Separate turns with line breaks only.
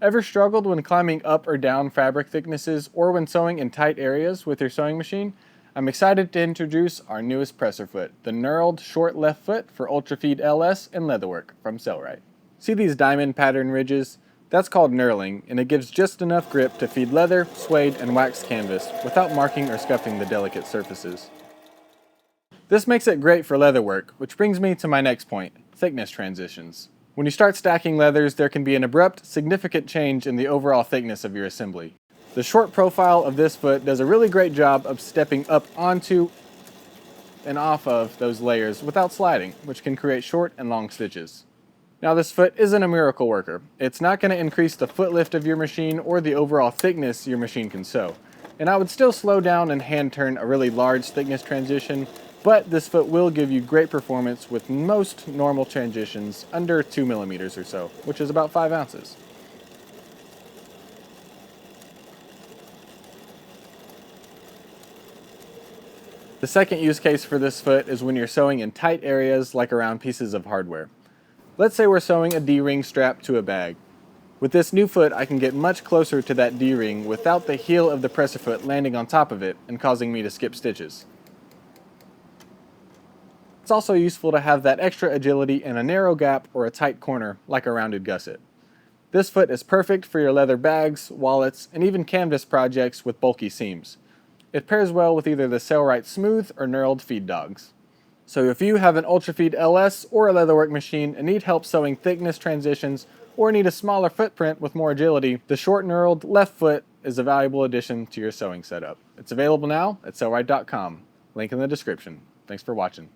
Ever struggled when climbing up or down fabric thicknesses or when sewing in tight areas with your sewing machine? I'm excited to introduce our newest presser foot, the Knurled Short Left Foot for Ultrafeed LS and Leatherwork from Sailrite. See these diamond pattern ridges? That's called knurling, and it gives just enough grip to feed leather, suede, and waxed canvas without marking or scuffing the delicate surfaces. This makes it great for leatherwork, which brings me to my next point, thickness transitions. When you start stacking leathers, there can be an abrupt, significant change in the overall thickness of your assembly. The short profile of this foot does a really great job of stepping up onto and off of those layers without sliding, which can create short and long stitches. Now this foot isn't a miracle worker. It's not going to increase the foot lift of your machine or the overall thickness your machine can sew. And I would still slow down and hand turn a really large thickness transition, but this foot will give you great performance with most normal transitions under 2 millimeters or so, which is about 5 ounces. The second use case for this foot is when you're sewing in tight areas like around pieces of hardware. Let's say we're sewing a D-ring strap to a bag. With this new foot, I can get much closer to that D-ring without the heel of the presser foot landing on top of it and causing me to skip stitches. It's also useful to have that extra agility in a narrow gap or a tight corner like a rounded gusset. This foot is perfect for your leather bags, wallets, and even canvas projects with bulky seams. It pairs well with either the Sailrite Smooth or Knurled feed dogs. So if you have an Ultrafeed LS or a leatherwork machine and need help sewing thickness transitions or need a smaller footprint with more agility, the short knurled left foot is a valuable addition to your sewing setup. It's available now at sailrite.com. Link in the description. Thanks for watching.